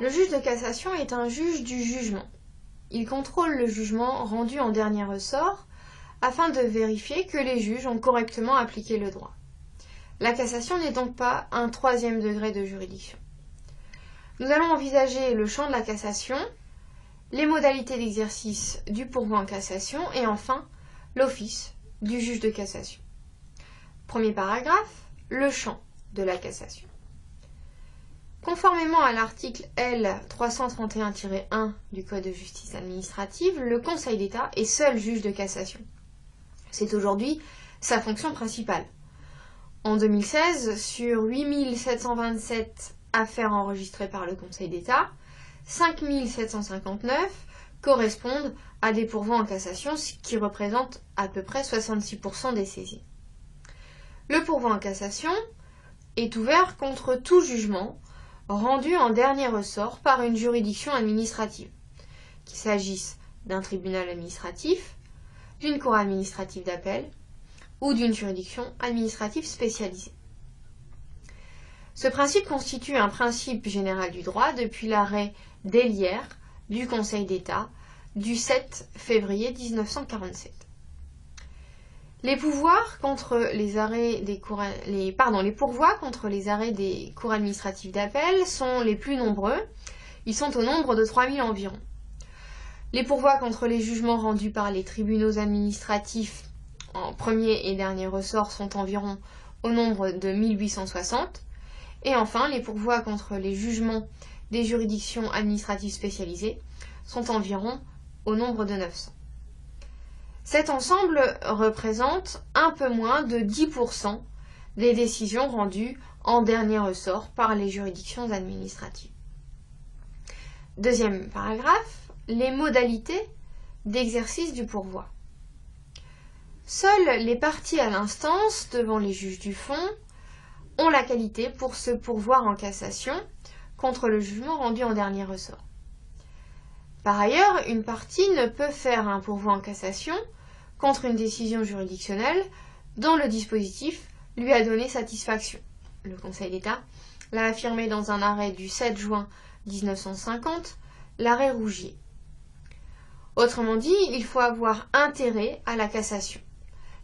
Le juge de cassation est un juge du jugement. Il contrôle le jugement rendu en dernier ressort afin de vérifier que les juges ont correctement appliqué le droit. La cassation n'est donc pas un troisième degré de juridiction. Nous allons envisager le champ de la cassation, les modalités d'exercice du pourvoi en cassation et enfin l'office du juge de cassation. Premier paragraphe, le champ de la cassation. Conformément à l'article L. 331-1 du Code de justice administrative, le Conseil d'État est seul juge de cassation. C'est aujourd'hui sa fonction principale. En 2016, sur 8727 affaires enregistrées par le Conseil d'État, 5759 correspondent à des pourvois en cassation, ce qui représente à peu près 66% des saisies. Le pourvoi en cassation est ouvert contre tout jugement rendu en dernier ressort par une juridiction administrative, qu'il s'agisse d'un tribunal administratif, d'une cour administrative d'appel ou d'une juridiction administrative spécialisée. Ce principe constitue un principe général du droit depuis l'arrêt d'Hélière du Conseil d'État du 7 février 1947. Les pourvois contre les arrêts des cours administratives d'appel sont les plus nombreux. Ils sont au nombre de 3000 environ. Les pourvois contre les jugements rendus par les tribunaux administratifs en premier et dernier ressort sont environ au nombre de 1860. Et enfin, les pourvois contre les jugements des juridictions administratives spécialisées sont environ au nombre de 900. Cet ensemble représente un peu moins de 10% des décisions rendues en dernier ressort par les juridictions administratives. Deuxième paragraphe, les modalités d'exercice du pourvoi. Seules les parties à l'instance devant les juges du fond ont la qualité pour se pourvoir en cassation contre le jugement rendu en dernier ressort. Par ailleurs, une partie ne peut faire un pourvoi en cassation contre une décision juridictionnelle dont le dispositif lui a donné satisfaction. Le Conseil d'État l'a affirmé dans un arrêt du 7 juin 1950, l'arrêt Rougier. Autrement dit, il faut avoir intérêt à la cassation.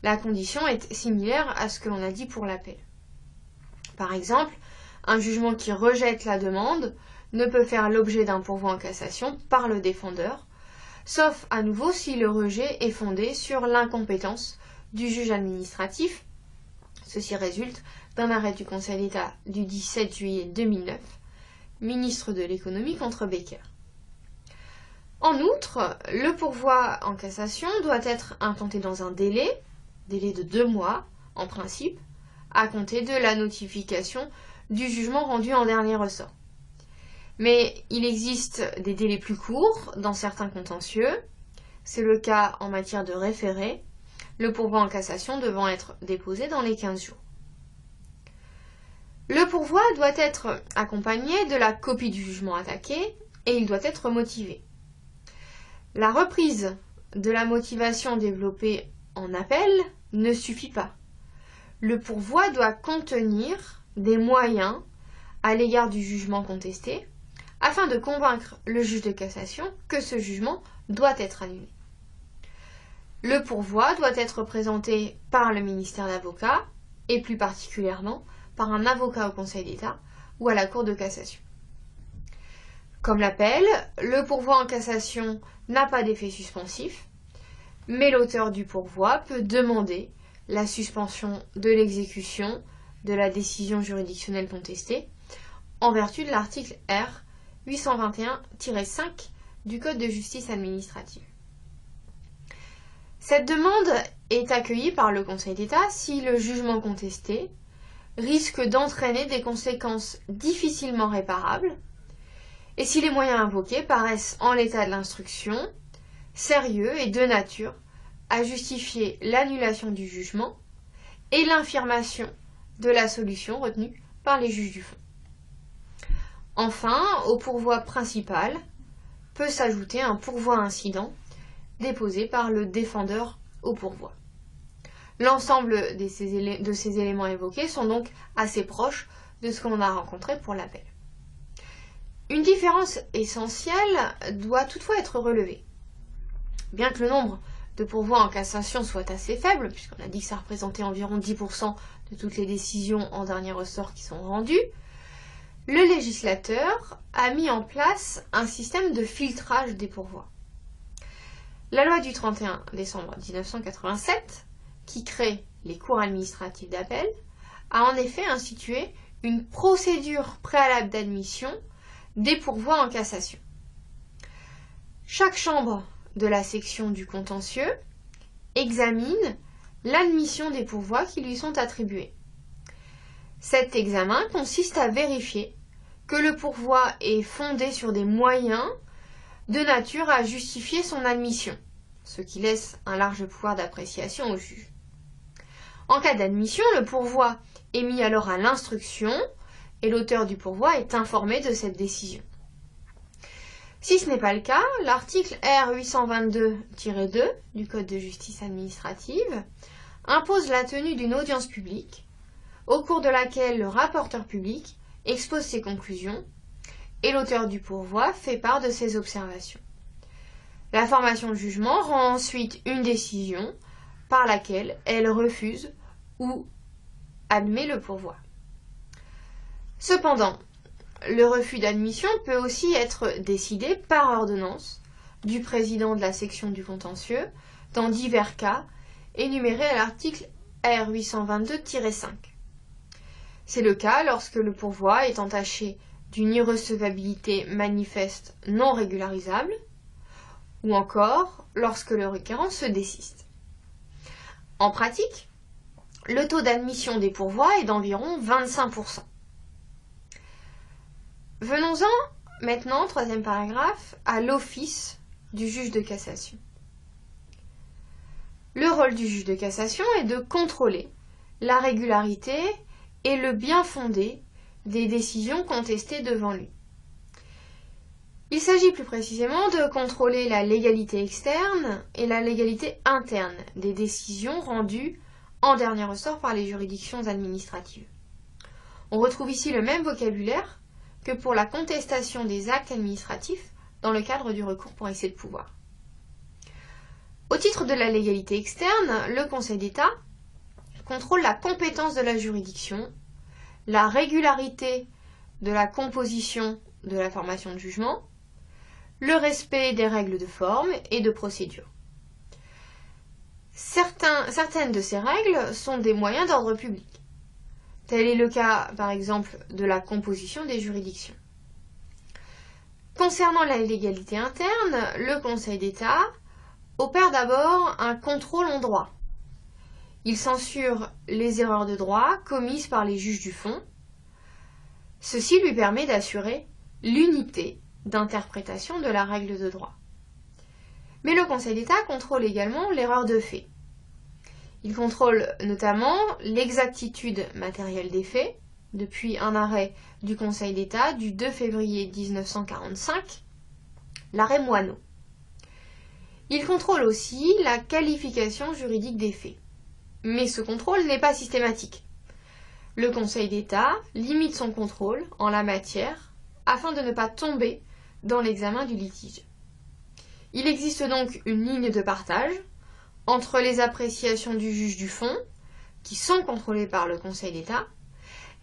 La condition est similaire à ce que l'on a dit pour l'appel. Par exemple, un jugement qui rejette la demande ne peut faire l'objet d'un pourvoi en cassation par le défendeur, sauf à nouveau si le rejet est fondé sur l'incompétence du juge administratif. Ceci résulte d'un arrêt du Conseil d'État du 17 juillet 2009, ministre de l'économie contre Becker. En outre, le pourvoi en cassation doit être intenté dans un délai de 2 mois, en principe, à compter de la notification du jugement rendu en dernier ressort. Mais il existe des délais plus courts dans certains contentieux. C'est le cas en matière de référé, le pourvoi en cassation devant être déposé dans les 15 jours. Le pourvoi doit être accompagné de la copie du jugement attaqué et il doit être motivé. La reprise de la motivation développée en appel ne suffit pas. Le pourvoi doit contenir des moyens à l'égard du jugement contesté afin de convaincre le juge de cassation que ce jugement doit être annulé. Le pourvoi doit être présenté par le ministère d'avocat et plus particulièrement par un avocat au Conseil d'État ou à la Cour de cassation. Comme l'appel, le pourvoi en cassation n'a pas d'effet suspensif, mais l'auteur du pourvoi peut demander la suspension de l'exécution de la décision juridictionnelle contestée en vertu de l'article R. 821-5 du Code de justice administrative. Cette demande est accueillie par le Conseil d'État si le jugement contesté risque d'entraîner des conséquences difficilement réparables et si les moyens invoqués paraissent en l'état de l'instruction sérieux et de nature à justifier l'annulation du jugement et l'infirmation de la solution retenue par les juges du fond. Enfin, au pourvoi principal peut s'ajouter un pourvoi incident déposé par le défendeur au pourvoi. L'ensemble de ces éléments évoqués sont donc assez proches de ce qu'on a rencontré pour l'appel. Une différence essentielle doit toutefois être relevée. Bien que le nombre de pourvois en cassation soit assez faible, puisqu'on a dit que ça représentait environ 10% de toutes les décisions en dernier ressort qui sont rendues, le législateur a mis en place un système de filtrage des pourvois. La loi du 31 décembre 1987, qui crée les cours administratives d'appel, a en effet institué une procédure préalable d'admission des pourvois en cassation. Chaque chambre de la section du contentieux examine l'admission des pourvois qui lui sont attribués. Cet examen consiste à vérifier que le pourvoi est fondé sur des moyens de nature à justifier son admission, ce qui laisse un large pouvoir d'appréciation au juge. En cas d'admission, le pourvoi est mis alors à l'instruction et l'auteur du pourvoi est informé de cette décision. Si ce n'est pas le cas, l'article R 822-2 du Code de justice administrative impose la tenue d'une audience publique au cours de laquelle le rapporteur public expose ses conclusions et l'auteur du pourvoi fait part de ses observations. La formation de jugement rend ensuite une décision par laquelle elle refuse ou admet le pourvoi. Cependant, le refus d'admission peut aussi être décidé par ordonnance du président de la section du contentieux dans divers cas énumérés à l'article R 822-5. C'est le cas lorsque le pourvoi est entaché d'une irrecevabilité manifeste non régularisable ou encore lorsque le requérant se désiste. En pratique, le taux d'admission des pourvois est d'environ 25%. Venons-en maintenant, troisième paragraphe, à l'office du juge de cassation. Le rôle du juge de cassation est de contrôler la régularité et le bien fondé des décisions contestées devant lui. Il s'agit plus précisément de contrôler la légalité externe et la légalité interne des décisions rendues en dernier ressort par les juridictions administratives. On retrouve ici le même vocabulaire que pour la contestation des actes administratifs dans le cadre du recours pour excès de pouvoir. Au titre de la légalité externe, le Conseil d'État contrôle la compétence de la juridiction, la régularité de la composition de la formation de jugement, le respect des règles de forme et de procédure. Certaines de ces règles sont des moyens d'ordre public. Tel est le cas, par exemple, de la composition des juridictions. Concernant la légalité interne, le Conseil d'État opère d'abord un contrôle en droit. Il censure les erreurs de droit commises par les juges du fond. Ceci lui permet d'assurer l'unité d'interprétation de la règle de droit. Mais le Conseil d'État contrôle également l'erreur de fait. Il contrôle notamment l'exactitude matérielle des faits, depuis un arrêt du Conseil d'État du 2 février 1945, l'arrêt Moineau. Il contrôle aussi la qualification juridique des faits. Mais ce contrôle n'est pas systématique. Le Conseil d'État limite son contrôle en la matière afin de ne pas tomber dans l'examen du litige. Il existe donc une ligne de partage entre les appréciations du juge du fond, qui sont contrôlées par le Conseil d'État,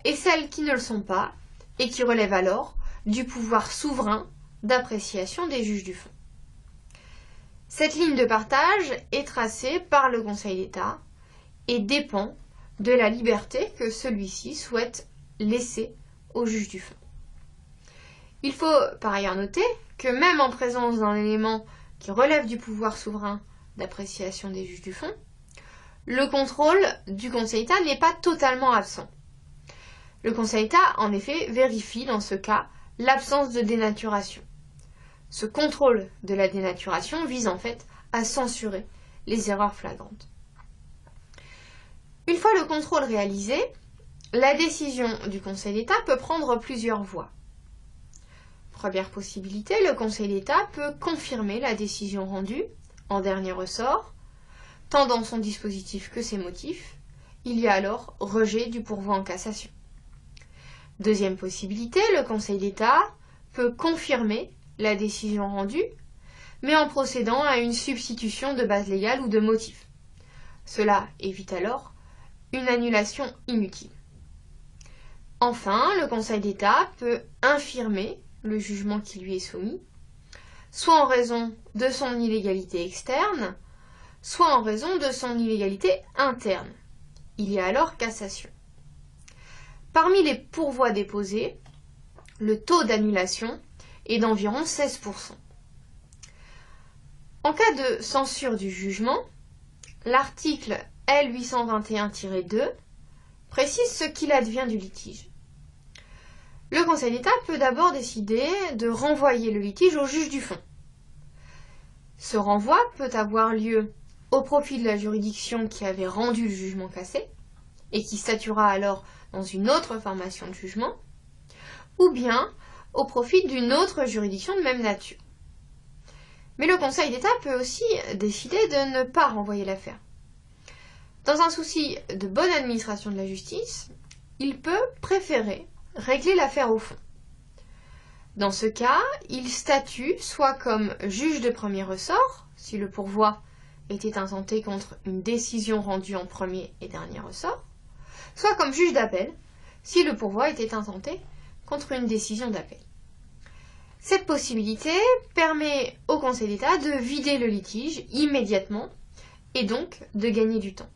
et celles qui ne le sont pas, et qui relèvent alors du pouvoir souverain d'appréciation des juges du fond. Cette ligne de partage est tracée par le Conseil d'État et dépend de la liberté que celui-ci souhaite laisser au juge du fond. Il faut par ailleurs noter que même en présence d'un élément qui relève du pouvoir souverain d'appréciation des juges du fond, le contrôle du Conseil d'État n'est pas totalement absent. Le Conseil d'État, en effet, vérifie dans ce cas l'absence de dénaturation. Ce contrôle de la dénaturation vise en fait à censurer les erreurs flagrantes. Une fois le contrôle réalisé, la décision du Conseil d'État peut prendre plusieurs voies. Première possibilité, le Conseil d'État peut confirmer la décision rendue en dernier ressort, tant dans son dispositif que ses motifs. Il y a alors rejet du pourvoi en cassation. Deuxième possibilité, le Conseil d'État peut confirmer la décision rendue, mais en procédant à une substitution de base légale ou de motif. Cela évite alors une annulation inutile. Enfin, le Conseil d'État peut infirmer le jugement qui lui est soumis, soit en raison de son illégalité externe, soit en raison de son illégalité interne. Il y a alors cassation. Parmi les pourvois déposés, le taux d'annulation est d'environ 16%. En cas de censure du jugement, l'article L821-2 précise ce qu'il advient du litige. Le Conseil d'État peut d'abord décider de renvoyer le litige au juge du fond. Ce renvoi peut avoir lieu au profit de la juridiction qui avait rendu le jugement cassé et qui statuera alors dans une autre formation de jugement, ou bien au profit d'une autre juridiction de même nature. Mais le Conseil d'État peut aussi décider de ne pas renvoyer l'affaire. Dans un souci de bonne administration de la justice, il peut préférer régler l'affaire au fond. Dans ce cas, il statue soit comme juge de premier ressort, si le pourvoi était intenté contre une décision rendue en premier et dernier ressort, soit comme juge d'appel, si le pourvoi était intenté contre une décision d'appel. Cette possibilité permet au Conseil d'État de vider le litige immédiatement et donc de gagner du temps.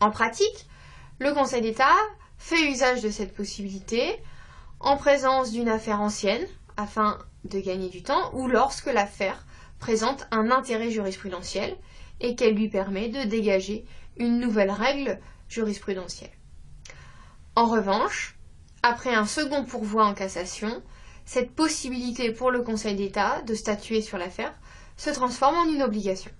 En pratique, le Conseil d'État fait usage de cette possibilité en présence d'une affaire ancienne, afin de gagner du temps, ou lorsque l'affaire présente un intérêt jurisprudentiel et qu'elle lui permet de dégager une nouvelle règle jurisprudentielle. En revanche, après un second pourvoi en cassation, cette possibilité pour le Conseil d'État de statuer sur l'affaire se transforme en une obligation.